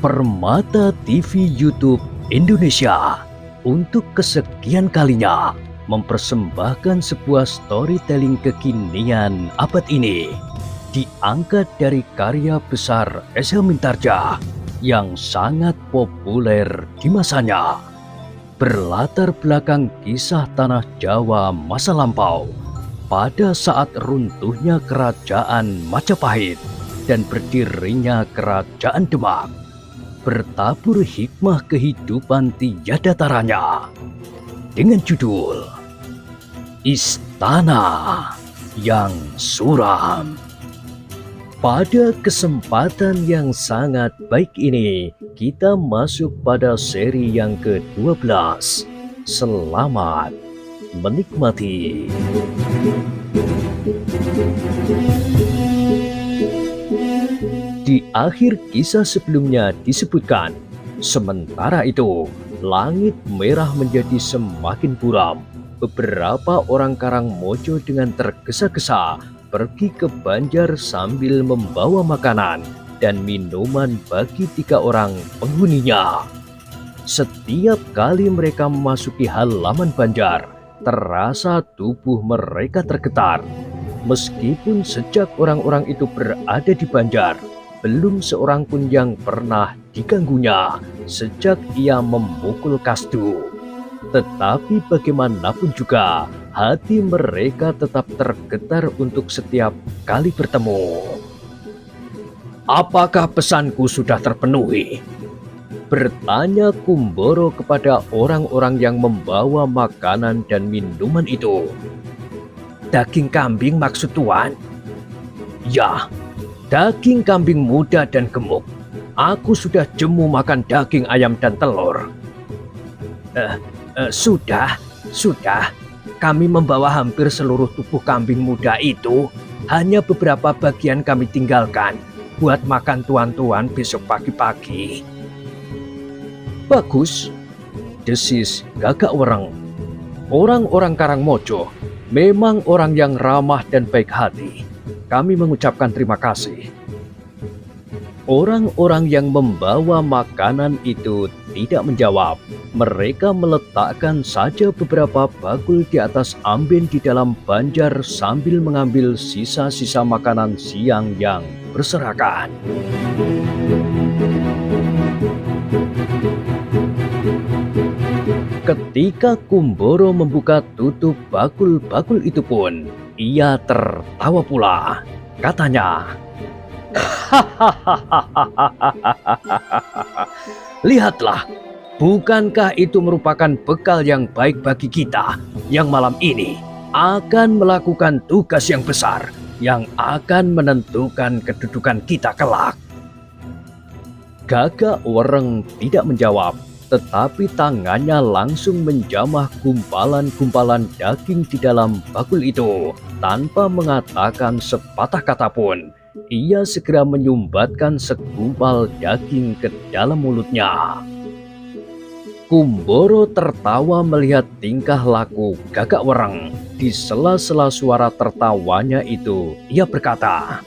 Permata TV YouTube Indonesia untuk kesekian kalinya mempersembahkan sebuah storytelling kekinian abad ini, diangkat dari karya besar Esa Mintardja yang sangat populer di masanya. Berlatar belakang kisah tanah Jawa masa lampau pada saat runtuhnya kerajaan Majapahit dan berdirinya kerajaan Demak, bertabur hikmah kehidupan tiada taranya dengan judul Istana yang Suram. Pada kesempatan yang sangat baik ini, kita masuk pada seri yang ke-12. Selamat menikmati. Di akhir kisah sebelumnya disebutkan, sementara itu langit merah menjadi semakin buram. Beberapa orang Karangmojo dengan tergesa-gesa pergi ke Banjar sambil membawa makanan dan minuman bagi 3 orang penghuninya. Setiap kali mereka memasuki halaman Banjar, terasa tubuh mereka tergetar. Meskipun sejak orang-orang itu berada di Banjar, belum seorang pun yang pernah diganggunya sejak ia memukul Kasdu. Tetapi bagaimanapun juga, hati mereka tetap tergetar untuk setiap kali bertemu. "Apakah pesanku sudah terpenuhi?" bertanya Kumboro kepada orang-orang yang membawa makanan dan minuman itu. "Daging kambing maksud Tuan?" "Ya, daging kambing muda dan gemuk. Aku sudah jemu makan daging ayam dan telur." Sudah. Kami membawa hampir seluruh tubuh kambing muda itu. Hanya beberapa bagian kami tinggalkan buat makan tuan-tuan besok pagi-pagi." "Bagus," desis Gagak Wereng. "Orang-orang Karangmojo memang orang yang ramah dan baik hati. Kami mengucapkan terima kasih." Orang-orang yang membawa makanan itu tidak menjawab. Mereka meletakkan saja beberapa bakul di atas amben di dalam Banjar sambil mengambil sisa-sisa makanan siang yang berserakan. Ketika Kumboro membuka tutup bakul-bakul itu pun, ia tertawa pula. Katanya, "Lihatlah, bukankah itu merupakan bekal yang baik bagi kita yang malam ini akan melakukan tugas yang besar yang akan menentukan kedudukan kita kelak?" Gagak Wereng tidak menjawab, tetapi tangannya langsung menjamah gumpalan-gumpalan daging di dalam bakul itu. Tanpa mengatakan sepatah kata pun, ia segera menyumbatkan segumpal daging ke dalam mulutnya. Kumboro tertawa melihat tingkah laku Gagak Wereng. Di sela-sela suara tertawanya itu, ia berkata,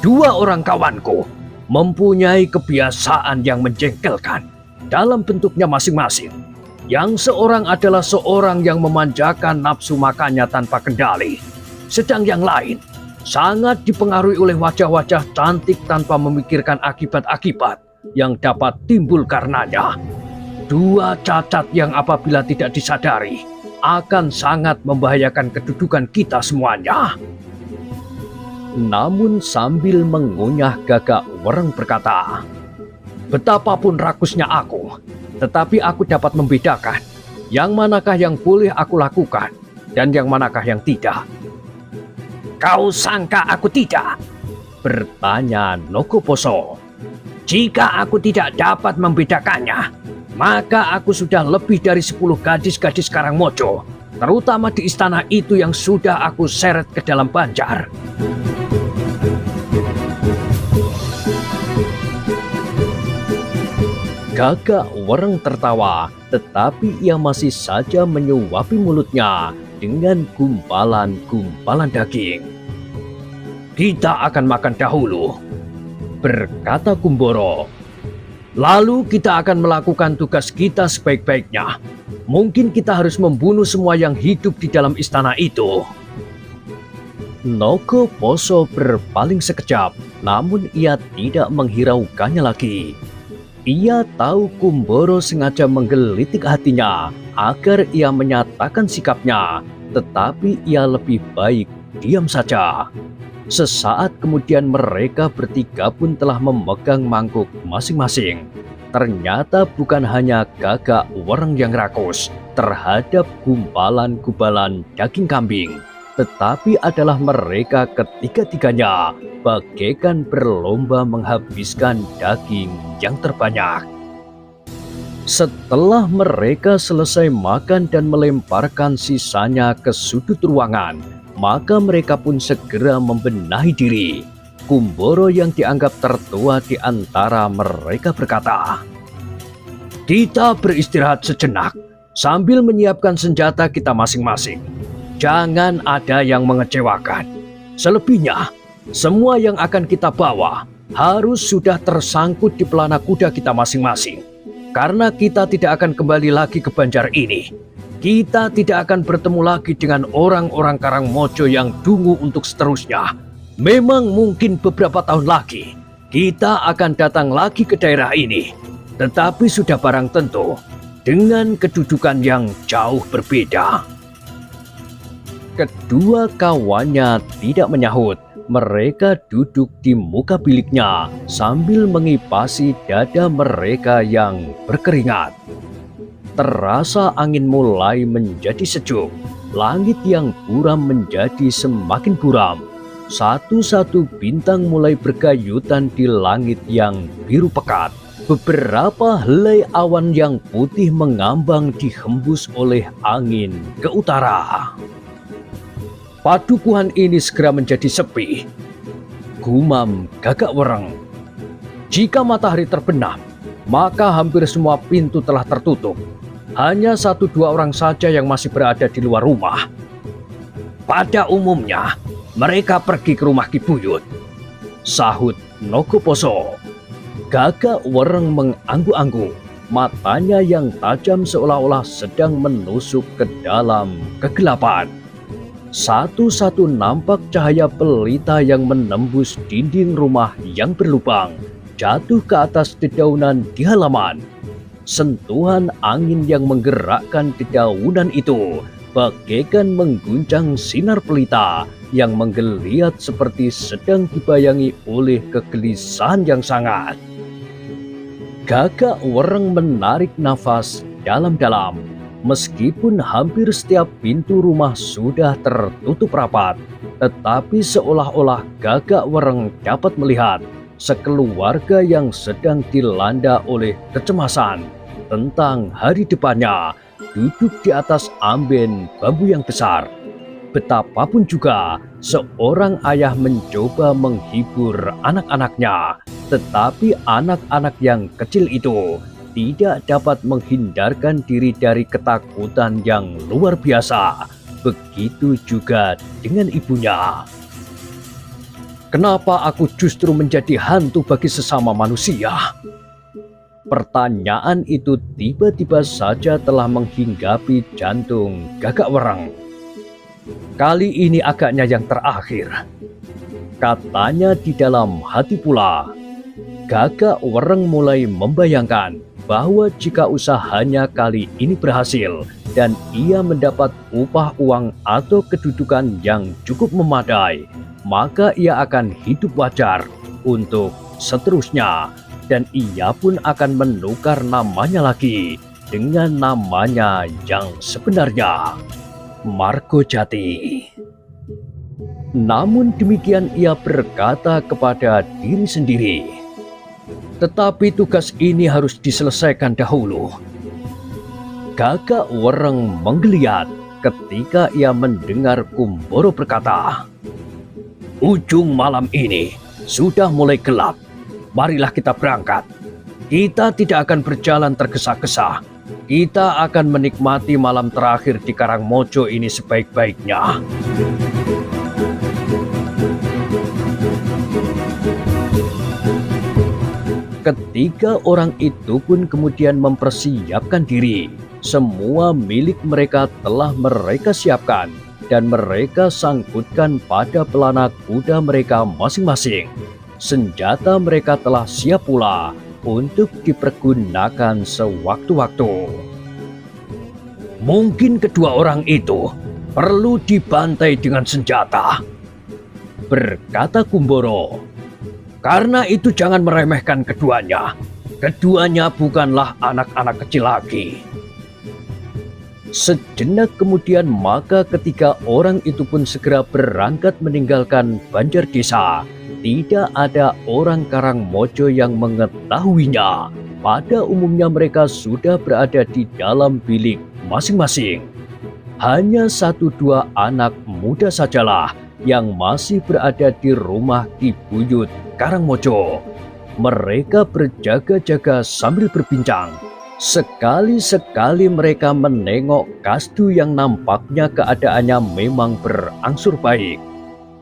"Dua orang kawanku mempunyai kebiasaan yang menjengkelkan dalam bentuknya masing-masing. Yang seorang adalah seorang yang memanjakan nafsu makannya tanpa kendali, sedang yang lain sangat dipengaruhi oleh wajah-wajah cantik tanpa memikirkan akibat-akibat yang dapat timbul karenanya. Dua cacat yang apabila tidak disadari akan sangat membahayakan kedudukan kita semuanya." Namun sambil mengunyah, Gagak Wereng berkata, "Betapapun rakusnya aku, tetapi aku dapat membedakan yang manakah yang boleh aku lakukan dan yang manakah yang tidak." "Kau sangka aku tidak?" bertanya Nogoposo. "Jika aku tidak dapat membedakannya, maka aku sudah lebih dari 10 gadis-gadis Karangmojo, terutama di istana itu yang sudah aku seret ke dalam Banjar." Gagak Wereng tertawa, tetapi ia masih saja menyuapi mulutnya dengan gumpalan-gumpalan daging. Kita akan makan dahulu, berkata Kumboro. Lalu kita akan melakukan tugas kita sebaik-baiknya. Mungkin kita harus membunuh semua yang hidup di dalam istana itu. Nogoposo berpaling sekejap, namun ia tidak menghiraukannya lagi. Ia tahu Kumboro sengaja menggelitik hatinya agar ia menyatakan sikapnya, tetapi ia lebih baik diam saja. Sesaat kemudian mereka bertiga pun telah memegang mangkuk masing-masing. Ternyata bukan hanya Gagak Wereng yang rakus terhadap gumpalan-gumpalan daging kambing, tetapi adalah mereka ketiga-tiganya bagaikan berlomba menghabiskan daging yang terbanyak. Setelah mereka selesai makan dan melemparkan sisanya ke sudut ruangan, maka mereka pun segera membenahi diri. Kumboro yang dianggap tertua di antara mereka berkata, "Kita beristirahat sejenak sambil menyiapkan senjata kita masing-masing. Jangan ada yang mengecewakan. Selebihnya, semua yang akan kita bawa harus sudah tersangkut di pelana kuda kita masing-masing. Karena kita tidak akan kembali lagi ke Banjar ini. Kita tidak akan bertemu lagi dengan orang-orang Karangmojo yang dungu untuk seterusnya. Memang mungkin beberapa tahun lagi kita akan datang lagi ke daerah ini, tetapi sudah barang tentu dengan kedudukan yang jauh berbeda." Kedua kawannya tidak menyahut. Mereka duduk di muka biliknya sambil mengipasi dada mereka yang berkeringat. Terasa angin mulai menjadi sejuk. Langit yang buram menjadi semakin buram. Satu-satu bintang mulai bergayutan di langit yang biru pekat. Beberapa helai awan yang putih mengambang dihembus oleh angin ke utara. Padukuhan ini segera menjadi sepi, gumam Gagak Wereng. Jika matahari terbenam, maka hampir semua pintu telah tertutup. Hanya 1-2 orang saja yang masih berada di luar rumah. Pada umumnya, mereka pergi ke rumah Ki Buyut, sahut Nogoposo. Gagak Wereng mengangguk-angguk, matanya yang tajam seolah-olah sedang menusuk ke dalam kegelapan. Satu-satu nampak cahaya pelita yang menembus dinding rumah yang berlubang, jatuh ke atas dedaunan di halaman. Sentuhan angin yang menggerakkan dedaunan itu bagaikan mengguncang sinar pelita yang menggeliat seperti sedang dibayangi oleh kegelisahan yang sangat. Gagak Wereng menarik nafas dalam-dalam. Meskipun hampir setiap pintu rumah sudah tertutup rapat, tetapi seolah-olah Gagak Wereng dapat melihat sekeluarga yang sedang dilanda oleh kecemasan tentang hari depannya duduk di atas amben bambu yang besar. Betapapun juga seorang ayah mencoba menghibur anak-anaknya, tetapi anak-anak yang kecil itu tidak dapat menghindarkan diri dari ketakutan yang luar biasa. Begitu juga dengan ibunya. Kenapa aku justru menjadi hantu bagi sesama manusia? Pertanyaan itu tiba-tiba saja telah menghinggapi jantung Gagak Wereng. Kali ini agaknya yang terakhir, katanya di dalam hati pula. Gagak Wereng mulai membayangkan bahwa jika usahanya kali ini berhasil dan ia mendapat upah uang atau kedudukan yang cukup memadai, maka ia akan hidup wajar untuk seterusnya. Dan ia pun akan menukar namanya lagi dengan namanya yang sebenarnya, Margojati. Namun demikian ia berkata kepada diri sendiri, tetapi tugas ini harus diselesaikan dahulu. Gagak Wereng menggeliat ketika ia mendengar Kumboro berkata, "Ujung malam ini sudah mulai gelap. Marilah kita berangkat. Kita tidak akan berjalan tergesa-gesa. Kita akan menikmati malam terakhir di Karangmojo ini sebaik-baiknya." Ketiga orang itu pun kemudian mempersiapkan diri. Semua milik mereka telah mereka siapkan dan mereka sangkutkan pada pelana kuda mereka masing-masing. Senjata mereka telah siap pula untuk dipergunakan sewaktu-waktu. Mungkin kedua orang itu perlu dibantai dengan senjata, berkata Kumboro. Karena itu jangan meremehkan keduanya. Keduanya bukanlah anak-anak kecil lagi. Sejenak kemudian maka ketiga orang itu pun segera berangkat meninggalkan Banjar Desa. Tidak ada orang Karangmojo yang mengetahuinya. Pada umumnya mereka sudah berada di dalam bilik masing-masing. Hanya 1-2 anak muda sajalah yang masih berada di rumah Ki Buyut Karangmojo. Mereka berjaga-jaga sambil berbincang. Sekali-sekali mereka menengok Kasdu yang nampaknya keadaannya memang berangsur baik.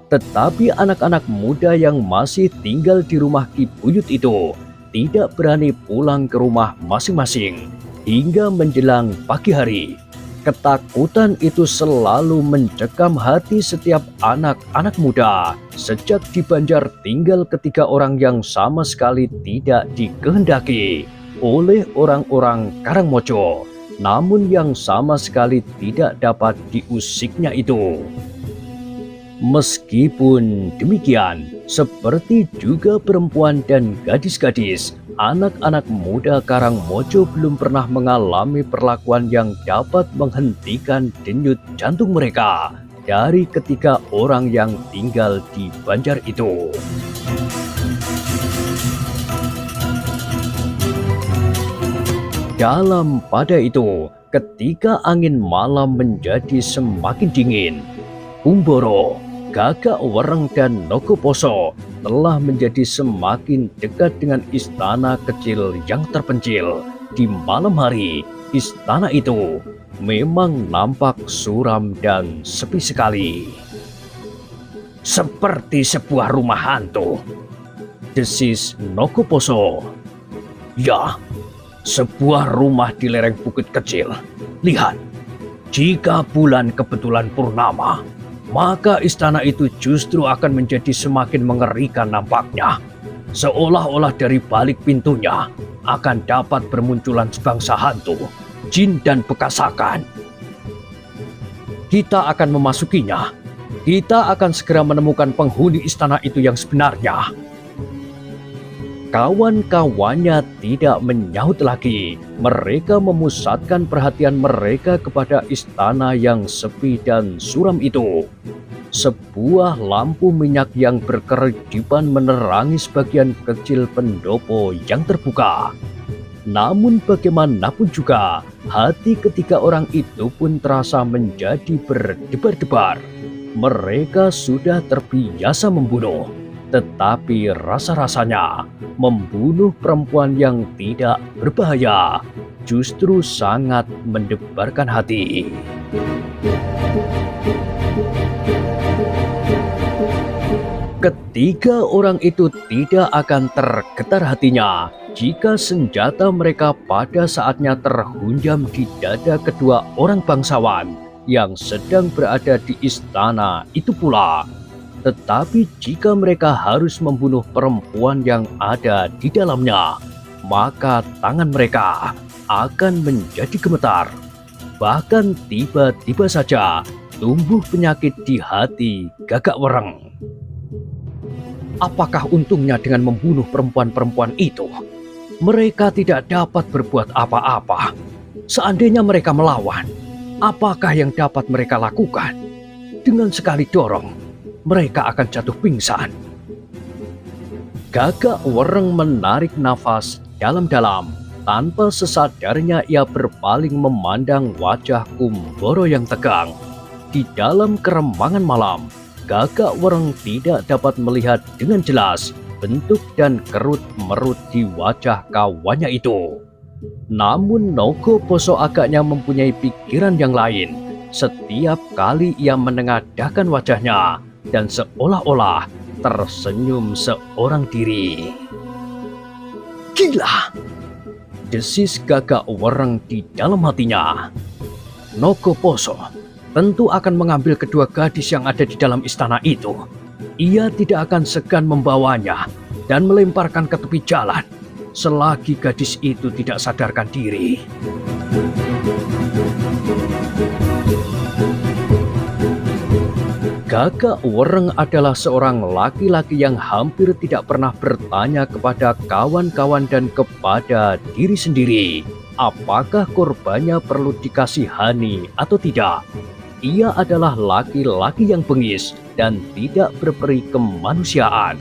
Tetapi anak-anak muda yang masih tinggal di rumah Ki Buyut itu tidak berani pulang ke rumah masing-masing hingga menjelang pagi hari. Ketakutan itu selalu mencekam hati setiap anak-anak muda. Sejak di Banjar tinggal ketiga orang yang sama sekali tidak dikehendaki oleh orang-orang Karangmojo, namun yang sama sekali tidak dapat diusiknya itu. Meskipun demikian, seperti juga perempuan dan gadis-gadis, anak-anak muda Karangmojo belum pernah mengalami perlakuan yang dapat menghentikan denyut jantung mereka dari ketiga orang yang tinggal di Banjar itu. Dalam pada itu, ketika angin malam menjadi semakin dingin, Kumboro, Gagak Wereng dan Nogoposo telah menjadi semakin dekat dengan istana kecil yang terpencil. Di malam hari, istana itu memang nampak suram dan sepi sekali. Seperti sebuah rumah hantu, desis Nogoposo. Ya, sebuah rumah di lereng bukit kecil. Lihat, jika bulan kebetulan purnama, maka istana itu justru akan menjadi semakin mengerikan nampaknya. Seolah-olah dari balik pintunya akan dapat bermunculan sebangsa hantu, jin dan bekasakan. Kita akan memasukinya. Kita akan segera menemukan penghuni istana itu yang sebenarnya. Kawan-kawannya tidak menyaut lagi. Mereka memusatkan perhatian mereka kepada istana yang sepi dan suram itu. Sebuah lampu minyak yang berkeredipan menerangi sebagian kecil pendopo yang terbuka. Namun bagaimanapun juga, hati ketiga orang itu pun terasa menjadi berdebar-debar. Mereka sudah terbiasa membunuh. Tetapi rasa-rasanya membunuh perempuan yang tidak berbahaya justru sangat mendebarkan hati. Ketiga orang itu tidak akan tergetar hatinya jika senjata mereka pada saatnya terhunjam di dada kedua orang bangsawan yang sedang berada di istana itu pula. Tetapi jika mereka harus membunuh perempuan yang ada di dalamnya, maka tangan mereka akan menjadi gemetar. Bahkan tiba-tiba saja tumbuh penyakit di hati Gagak Wereng. Apakah untungnya dengan membunuh perempuan-perempuan itu? Mereka tidak dapat berbuat apa-apa. Seandainya mereka melawan, apakah yang dapat mereka lakukan? Dengan sekali dorong, mereka akan jatuh pingsan. Gagak Wereng menarik nafas dalam-dalam. Tanpa sesadarnya ia berpaling memandang wajah Kumboro yang tegang. Di dalam keremangan malam, Gagak Wereng tidak dapat melihat dengan jelas bentuk dan kerut-merut di wajah kawannya itu. Namun Nogoposo agaknya mempunyai pikiran yang lain. Setiap kali ia menengadahkan wajahnya dan seolah-olah tersenyum seorang diri. Gila! Desis Gagak Wereng di dalam hatinya. Nogoposo tentu akan mengambil kedua gadis yang ada di dalam istana itu. Ia tidak akan segan membawanya dan melemparkan ke tepi jalan selagi gadis itu tidak sadarkan diri. Gagak Wereng adalah seorang laki-laki yang hampir tidak pernah bertanya kepada kawan-kawan dan kepada diri sendiri apakah korbannya perlu dikasihani atau tidak. Ia adalah laki-laki yang bengis dan tidak berperi kemanusiaan.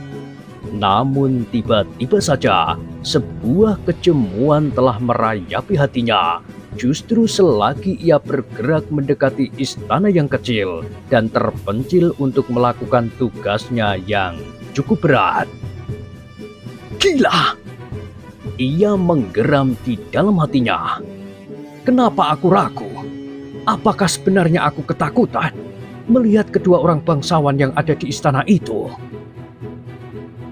Namun tiba-tiba saja sebuah kejemuan telah merayapi hatinya. Justru selagi ia bergerak mendekati istana yang kecil dan terpencil untuk melakukan tugasnya yang cukup berat. Gila! Ia menggeram di dalam hatinya. Kenapa aku ragu? Apakah sebenarnya aku ketakutan melihat kedua orang bangsawan yang ada di istana itu?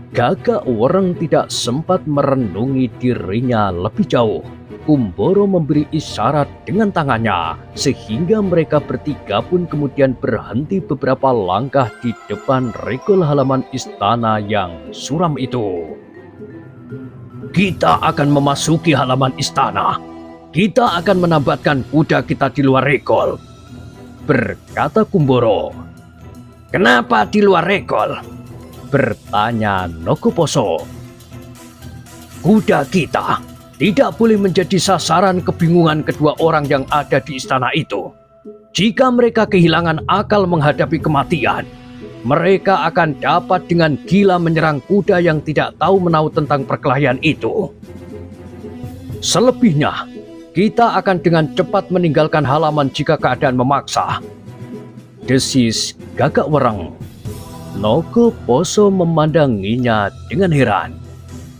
Gagak Wereng tidak sempat merenungi dirinya lebih jauh. Kumboro memberi isyarat dengan tangannya, sehingga mereka bertiga pun kemudian berhenti beberapa langkah di depan regol halaman istana yang suram itu. Kita akan memasuki halaman istana. Kita akan menambatkan kuda kita di luar regol, berkata Kumboro. Kenapa di luar regol? Bertanya Nogoposo. Kuda kita tidak boleh menjadi sasaran kebingungan kedua orang yang ada di istana itu. Jika mereka kehilangan akal menghadapi kematian, mereka akan dapat dengan gila menyerang kuda yang tidak tahu menahu tentang perkelahian itu. Selebihnya, kita akan dengan cepat meninggalkan halaman jika keadaan memaksa. Desis Gagak Wereng. Nogoposo memandanginya dengan heran.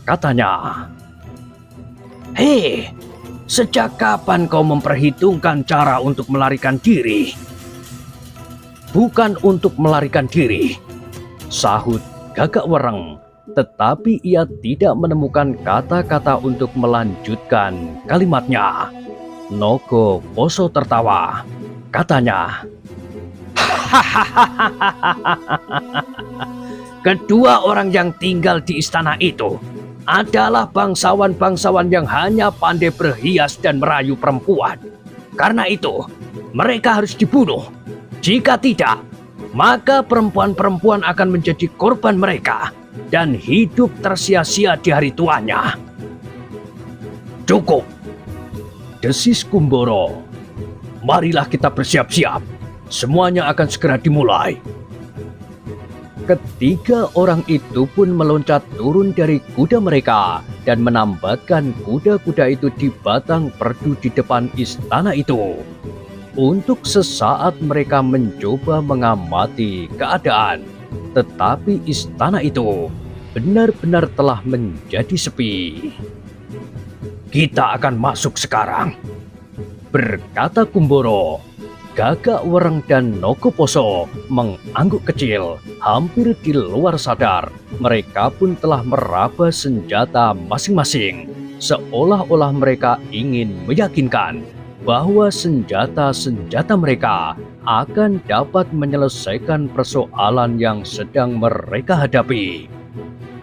Katanya, "Hei, sejak kapan kau memperhitungkan cara untuk melarikan diri?" "Bukan untuk melarikan diri," sahut Gagak Wereng, tetapi ia tidak menemukan kata-kata untuk melanjutkan kalimatnya. Nogoposo tertawa. Katanya, "Kedua orang yang tinggal di istana itu adalah bangsawan-bangsawan yang hanya pandai berhias dan merayu perempuan. Karena itu, mereka harus dibunuh. Jika tidak, maka perempuan-perempuan akan menjadi korban mereka dan hidup tersia-sia di hari tuanya." "Cukup," desis Kumboro. "Marilah kita bersiap-siap. Semuanya akan segera dimulai." Ketiga orang itu pun meloncat turun dari kuda mereka dan menambatkan kuda-kuda itu di batang perdu di depan istana itu. Untuk sesaat mereka mencoba mengamati keadaan, tetapi istana itu benar-benar telah menjadi sepi. "Kita akan masuk sekarang," berkata Kumboro. Gagak Wereng dan Nogoposo mengangguk kecil, hampir di luar sadar. Mereka pun telah meraba senjata masing-masing, seolah-olah mereka ingin meyakinkan bahwa senjata-senjata mereka akan dapat menyelesaikan persoalan yang sedang mereka hadapi.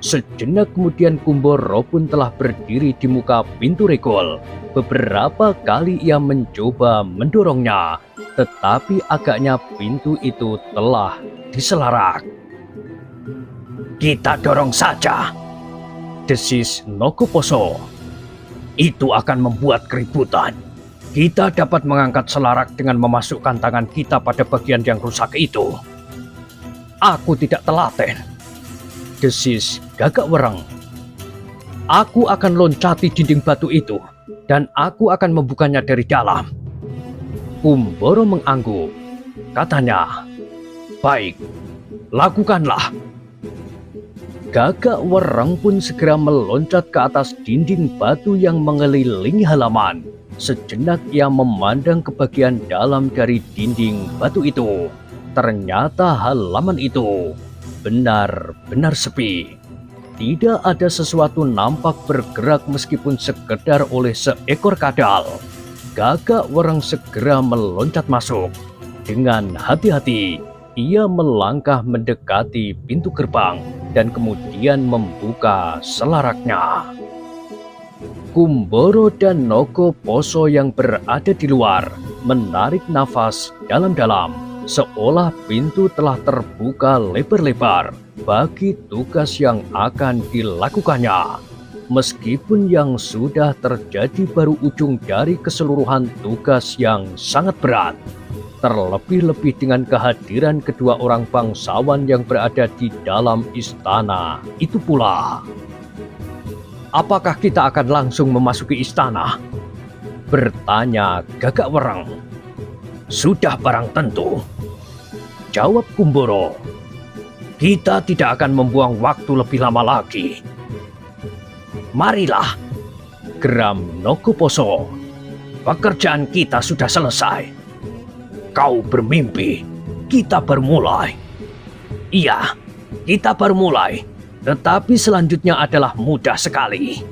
Sejenak kemudian Kumboro pun telah berdiri di muka pintu regol. Beberapa kali ia mencoba mendorongnya, tetapi agaknya pintu itu telah diselarak. "Kita dorong saja," desis Nogoposo. "Itu akan membuat keributan. Kita dapat mengangkat selarak dengan memasukkan tangan kita pada bagian yang rusak itu." "Aku tidak telaten," desis Gagak Wereng. "Aku akan loncati dinding batu itu dan aku akan membukanya dari dalam." Kumboro mengangguk. Katanya, "Baik, lakukanlah." Gagak Wereng pun segera meloncat ke atas dinding batu yang mengelilingi halaman. Sejenak ia memandang ke bagian dalam dari dinding batu itu. Ternyata halaman itu benar-benar sepi. tidak ada sesuatu nampak bergerak meskipun sekedar oleh seekor kadal. Gagak Wereng segera meloncat masuk. Dengan hati-hati, ia melangkah mendekati pintu gerbang dan kemudian membuka selaraknya. Kumboro dan Nogoposo yang berada di luar menarik nafas dalam-dalam, seolah pintu telah terbuka lebar-lebar bagi tugas yang akan dilakukannya. Meskipun yang sudah terjadi baru ujung dari keseluruhan tugas yang sangat berat, terlebih-lebih dengan kehadiran kedua orang bangsawan yang berada di dalam istana itu pula. "Apakah kita akan langsung memasuki istana?" bertanya Gagak Wereng. "Sudah barang tentu," jawab Kumboro. "Kita tidak akan membuang waktu lebih lama lagi." "Marilah," geram Nogoposo. "Pekerjaan kita sudah selesai. Kau bermimpi, kita bermulai." "Iya, kita bermulai, tetapi selanjutnya adalah mudah sekali."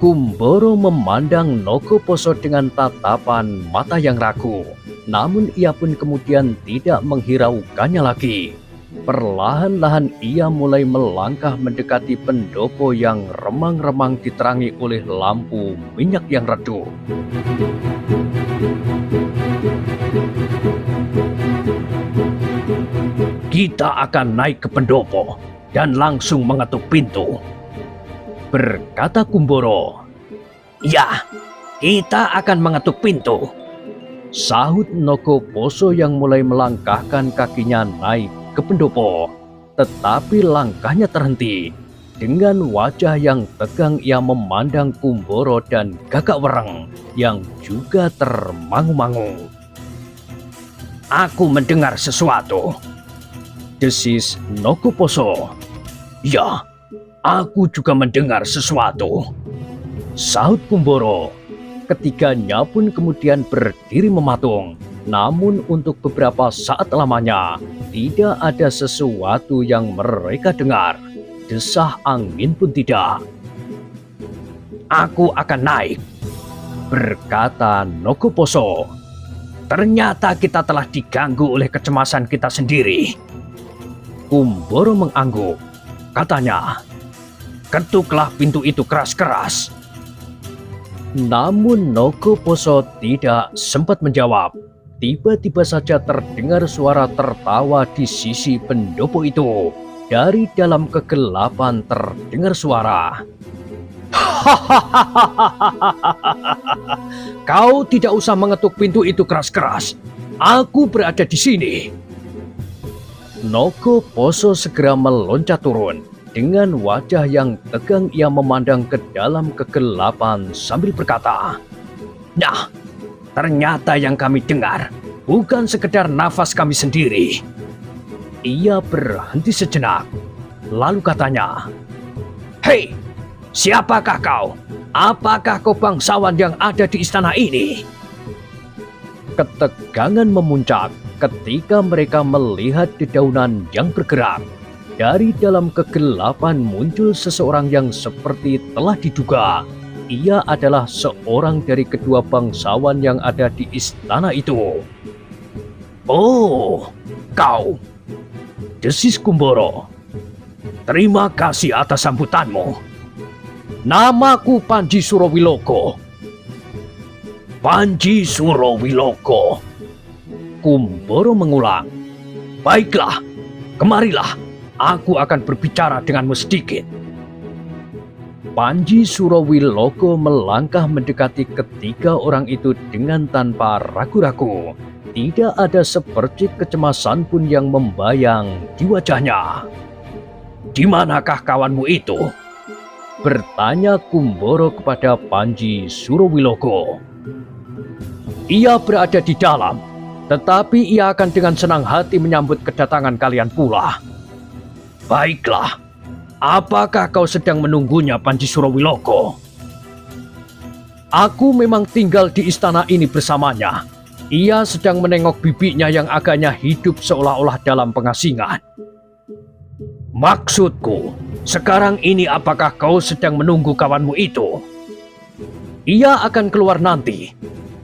Kumboro memandang Nogoposo dengan tatapan mata yang ragu, namun ia pun kemudian tidak menghiraukannya lagi. Perlahan-lahan ia mulai melangkah mendekati pendopo yang remang-remang diterangi oleh lampu minyak yang redup. "Kita akan naik ke pendopo dan langsung mengetuk pintu," berkata Kumboro. "Ya, kita akan mengetuk pintu," sahut Nogoposo yang mulai melangkahkan kakinya naik ke pendopo. Tetapi langkahnya terhenti. Dengan wajah yang tegang ia memandang Kumboro dan Gagak Wereng yang juga termangu-mangu. "Aku mendengar sesuatu," desis Nogoposo. "Ya, aku juga mendengar sesuatu," sahut Kumboro. Ketiganya pun kemudian berdiri mematung. Namun untuk beberapa saat lamanya tidak ada sesuatu yang mereka dengar. Desah angin pun tidak. "Aku akan naik," berkata Nogoposo. "Ternyata kita telah diganggu oleh kecemasan kita sendiri." Kumboro mengangguk. Katanya, "Ketuklah pintu itu keras-keras." Namun Nogoposo tidak sempat menjawab. Tiba-tiba saja terdengar suara tertawa di sisi pendopo itu. Dari dalam kegelapan terdengar suara. "Kau tidak usah mengetuk pintu itu keras-keras. Aku berada di sini." Nogoposo segera meloncat turun. Dengan wajah yang tegang ia memandang ke dalam kegelapan sambil berkata, "Nah, ternyata yang kami dengar bukan sekedar nafas kami sendiri." Ia berhenti sejenak, lalu katanya, "Hei, siapakah kau? Apakah kau bangsawan yang ada di istana ini?" Ketegangan memuncak ketika mereka melihat dedaunan yang bergerak. Dari dalam kegelapan muncul seseorang yang seperti telah diduga. Ia adalah seorang dari kedua bangsawan yang ada di istana itu. "Oh, kau," desis Kumboro. "Terima kasih atas sambutanmu. Namaku Panji Surowiloko." "Panji Surowiloko," Kumboro mengulang. "Baiklah, kemarilah. Aku akan berbicara denganmu sedikit." Panji Surowiloko melangkah mendekati ketiga orang itu dengan tanpa ragu-ragu. Tidak ada sepercik kecemasan pun yang membayang di wajahnya. "Di manakah kawanmu itu?" bertanya Kumboro kepada Panji Surowiloko. "Ia berada di dalam, tetapi ia akan dengan senang hati menyambut kedatangan kalian pula." "Baiklah, apakah kau sedang menunggunya, Panji Surowiloko?" "Aku memang tinggal di istana ini bersamanya. Ia sedang menengok bibinya yang agaknya hidup seolah-olah dalam pengasingan." "Maksudku, Sekarang ini apakah kau sedang menunggu kawanmu itu? Ia akan keluar nanti.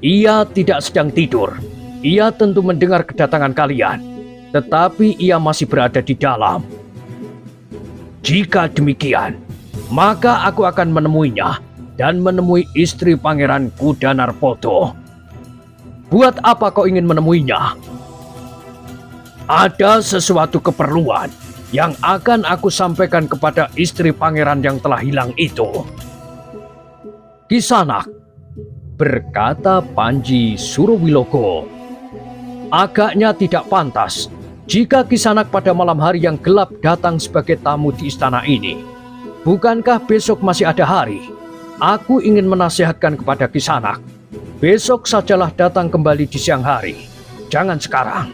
Ia tidak sedang tidur. Ia tentu mendengar kedatangan kalian, tetapi ia masih berada di dalam. Jika demikian, maka aku akan menemuinya dan menemui istri Pangeran Kuda Narpoto. Buat apa kau ingin menemuinya? Ada sesuatu keperluan yang akan aku sampaikan kepada istri pangeran yang telah hilang itu. Kisanak, berkata Panji Surowilogo, agaknya tidak pantas jika Kisanak pada malam hari yang gelap datang sebagai tamu di istana ini. Bukankah besok masih ada hari? Aku ingin menasihatkan kepada Kisanak. Besok sajalah datang kembali di siang hari. Jangan sekarang.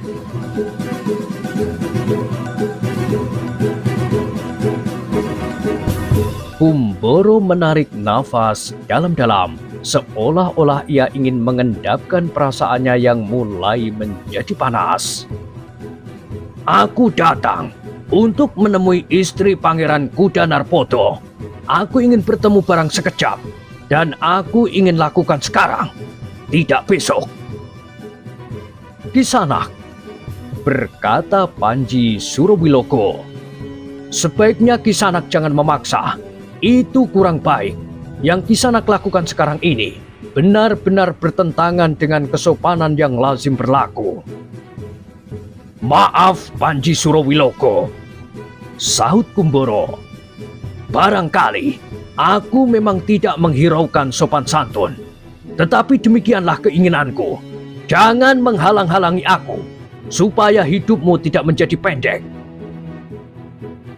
Kumboro menarik nafas dalam-dalam, seolah-olah ia ingin mengendapkan perasaannya yang mulai menjadi panas. Aku datang untuk menemui istri Pangeran Kuda Narpoto. Aku ingin bertemu barang sekejap, dan aku ingin lakukan sekarang, tidak besok. Kisanak, berkata Panji Surowilogo, sebaiknya Kisanak jangan memaksa. Itu kurang baik. Yang Kisanak lakukan sekarang ini benar-benar bertentangan dengan kesopanan yang lazim berlaku. Maaf Panji Surowilogo, sahut Kumboro. Barangkali aku memang tidak menghiraukan sopan santun, tetapi demikianlah keinginanku. Jangan menghalang-halangi aku, supaya hidupmu tidak menjadi pendek.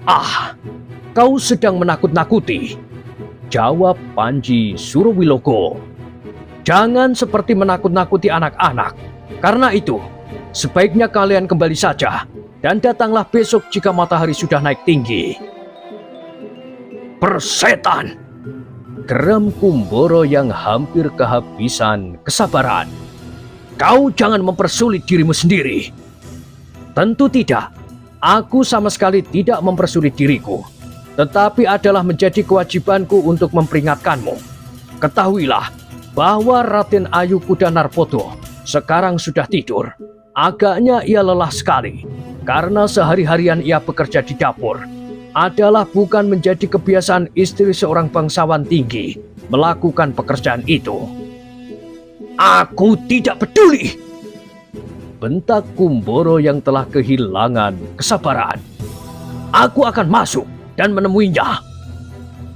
Ah, kau sedang menakut-nakuti, jawab Panji Surowilogo. Jangan seperti menakut-nakuti anak-anak. Karena itu, sebaiknya kalian kembali saja dan datanglah besok jika matahari sudah naik tinggi. Persetan, geram Kumboro yang hampir kehabisan kesabaran. Kau jangan mempersulit dirimu sendiri. Tentu tidak. Aku sama sekali tidak mempersulit diriku. Tetapi adalah menjadi kewajibanku untuk memperingatkanmu. Ketahuilah bahwa Raden Ayu Kuda Narpoto sekarang sudah tidur. Agaknya ia lelah sekali, karena sehari-harian ia bekerja di dapur. Adalah bukan menjadi kebiasaan istri seorang bangsawan tinggi melakukan pekerjaan itu. Aku tidak peduli, bentak Kumboro yang telah kehilangan kesabaran. Aku akan masuk dan menemuinya.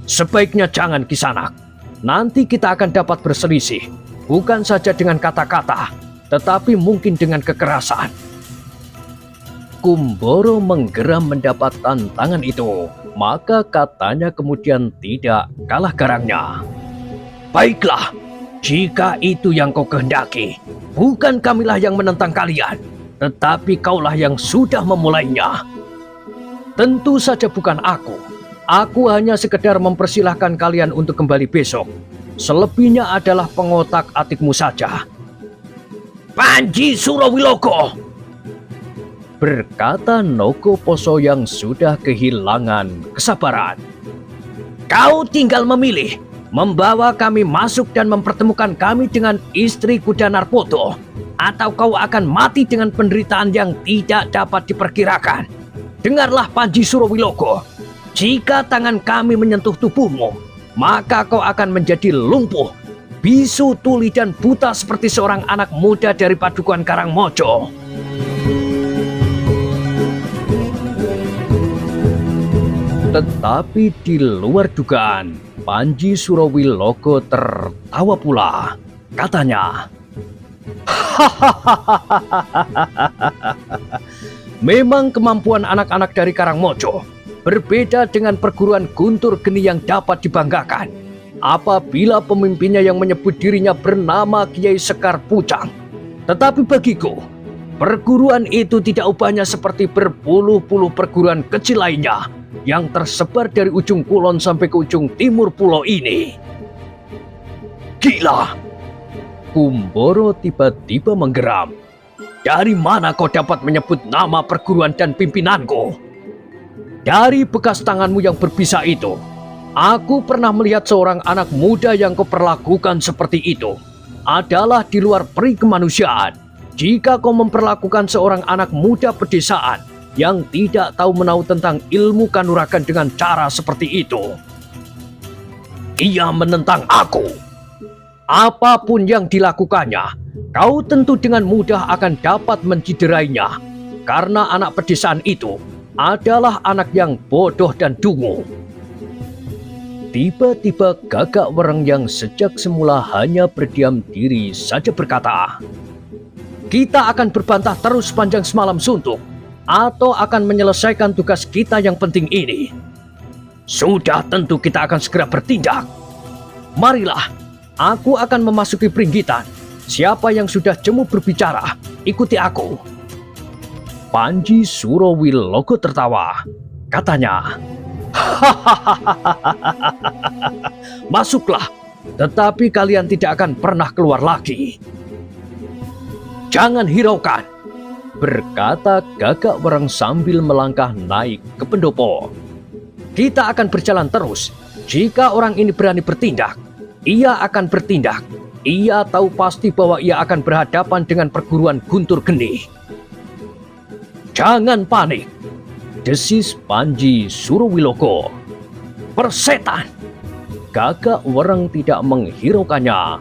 Sebaiknya jangan Kisanak. Nanti kita akan dapat berselisih, bukan saja dengan kata-kata, tetapi mungkin dengan kekerasan. Kumboro menggeram mendapat tantangan itu, maka katanya kemudian tidak kalah garangnya. Baiklah, jika itu yang kau kehendaki, bukan kamilah yang menentang kalian, tetapi kaulah yang sudah memulainya. Tentu saja bukan aku. Aku hanya sekedar mempersilahkan kalian untuk kembali besok. Selebihnya adalah pengotak-atikmu saja. Panji Surowilogo, berkata Nogoposo yang sudah kehilangan kesabaran. Kau tinggal memilih, membawa kami masuk dan mempertemukan kami dengan istri Kuda Narpoto, atau kau akan mati dengan penderitaan yang tidak dapat diperkirakan. Dengarlah Panji Surowilogo, jika tangan kami menyentuh tubuhmu, maka kau akan menjadi lumpuh, bisu, tuli, dan buta seperti seorang anak muda dari Padukuhan Karangmojo. Tetapi di luar dugaan, Panji Surowilogo tertawa pula. Katanya, memang kemampuan anak-anak dari Karangmojo berbeda dengan perguruan guntur geni yang dapat dibanggakan. Apabila pemimpinnya yang menyebut dirinya bernama Kiai Sekar Pucang. Tetapi bagiku, perguruan itu tidak ubahnya seperti berpuluh-puluh perguruan kecil lainnya yang tersebar dari ujung kulon sampai ke ujung timur pulau ini. Gila! Kumboro tiba-tiba menggeram. Dari mana kau dapat menyebut nama perguruan dan pimpinanku? Dari bekas tanganmu yang berbisa itu, aku pernah melihat seorang anak muda yang kau perlakukan seperti itu adalah di luar peri kemanusiaan. Jika kau memperlakukan seorang anak muda pedesaan yang tidak tahu menahu tentang ilmu kanuragan dengan cara seperti itu, ia menentang aku. Apapun yang dilakukannya, kau tentu dengan mudah akan dapat menciderainya, karena anak pedesaan itu adalah anak yang bodoh dan dungu. Tiba-tiba Gagak Wereng yang sejak semula hanya berdiam diri saja berkata, "Kita akan berbantah terus sepanjang semalam suntuk, atau akan menyelesaikan tugas kita yang penting ini. Sudah tentu kita akan segera bertindak. Marilah, aku akan memasuki peringgitan. Siapa yang sudah jemu berbicara, ikuti aku." Panji Surowilogo tertawa. Katanya, "Masuklah, tetapi kalian tidak akan pernah keluar lagi." "Jangan hiraukan," berkata Gagak Wereng sambil melangkah naik ke pendopo. "Kita akan berjalan terus. Jika orang ini berani bertindak, ia akan bertindak. Ia tahu pasti bahwa ia akan berhadapan dengan perguruan Guntur Geni." "Jangan panik," desis Panji Surowilogo. "Persetan!" Gagak Wereng tidak menghiraukannya.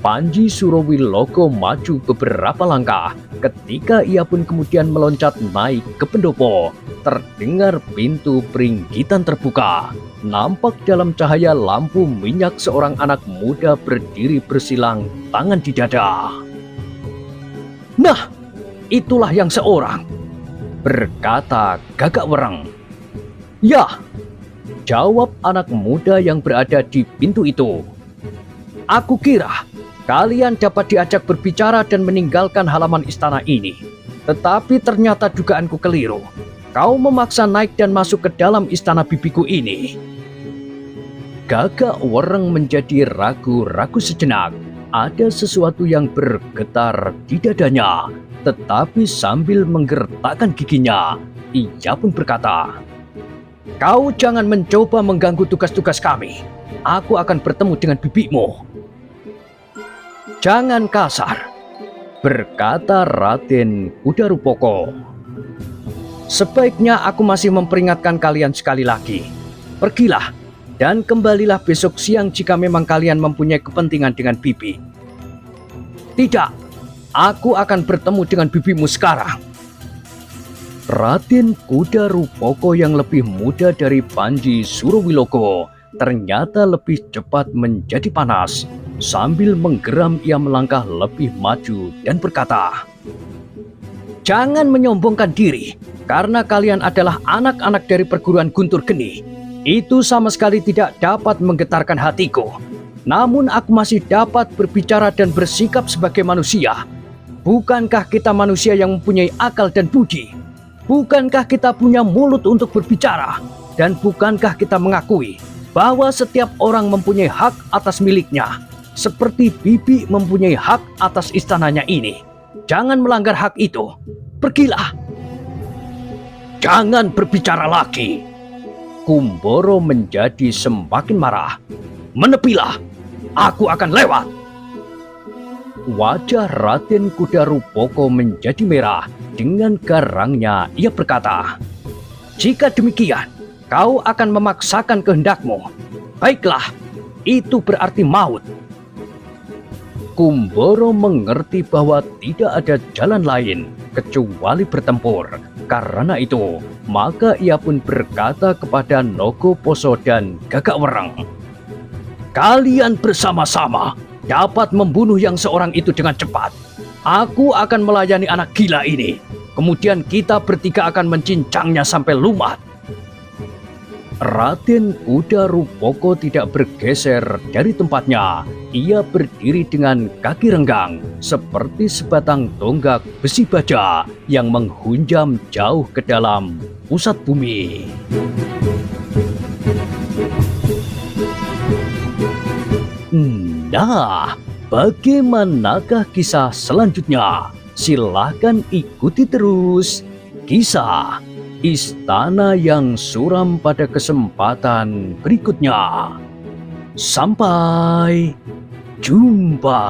Panji Surowilogo maju beberapa langkah. Ketika ia pun kemudian meloncat naik ke pendopo, terdengar pintu peringgitan terbuka. Nampak dalam cahaya lampu minyak seorang anak muda berdiri bersilang tangan di dada. "Nah, itulah yang seorang," berkata Gagak Wereng. "Ya," jawab anak muda yang berada di pintu itu. "Aku kira kalian dapat diajak berbicara dan meninggalkan halaman istana ini. Tetapi ternyata dugaanku keliru. Kau memaksa naik dan masuk ke dalam istana bibiku ini." Gagak Wereng menjadi ragu-ragu sejenak. Ada sesuatu yang bergetar di dadanya. Tetapi sambil menggertakkan giginya, ia pun berkata, "Kau jangan mencoba mengganggu tugas-tugas kami. Aku akan bertemu dengan bibimu." "Jangan kasar," berkata Raden Kudarupoko. "Sebaiknya aku masih memperingatkan kalian sekali lagi. Pergilah dan kembalilah besok siang jika memang kalian mempunyai kepentingan dengan bibi." "Tidak, aku akan bertemu dengan bibimu sekarang." Raden Kudarupoko yang lebih muda dari Panji Surowilogo ternyata lebih cepat menjadi panas. Sambil menggeram ia melangkah lebih maju dan berkata, "Jangan menyombongkan diri, karena kalian adalah anak-anak dari perguruan Guntur Geni. Itu sama sekali tidak dapat menggetarkan hatiku. Namun aku masih dapat berbicara dan bersikap sebagai manusia. Bukankah kita manusia yang mempunyai akal dan budi? Bukankah kita punya mulut untuk berbicara? Dan bukankah kita mengakui bahwa setiap orang mempunyai hak atas miliknya? Seperti bibi mempunyai hak atas istananya ini. Jangan melanggar hak itu. Pergilah." "Jangan berbicara lagi." Kumboro menjadi semakin marah. "Menepilah, aku akan lewat." Wajah Raden Kudarupoko menjadi merah. Dengan garangnya ia berkata, "Jika demikian, kau akan memaksakan kehendakmu. Baiklah, itu berarti maut." Kumboro mengerti bahwa tidak ada jalan lain kecuali bertempur. Karena itu, maka ia pun berkata kepada Nogoposo dan Gagak Wereng, "Kalian bersama-sama dapat membunuh yang seorang itu dengan cepat. Aku akan melayani anak gila ini. Kemudian kita bertiga akan mencincangnya sampai lumat." Raden Kudarupoko tidak bergeser dari tempatnya. Ia berdiri dengan kaki renggang, seperti sebatang tonggak besi baja yang menghunjam jauh ke dalam pusat bumi. Nah, bagaimanakah kisah selanjutnya? Silahkan ikuti terus kisah istana yang suram pada kesempatan berikutnya. Sampai jumpa.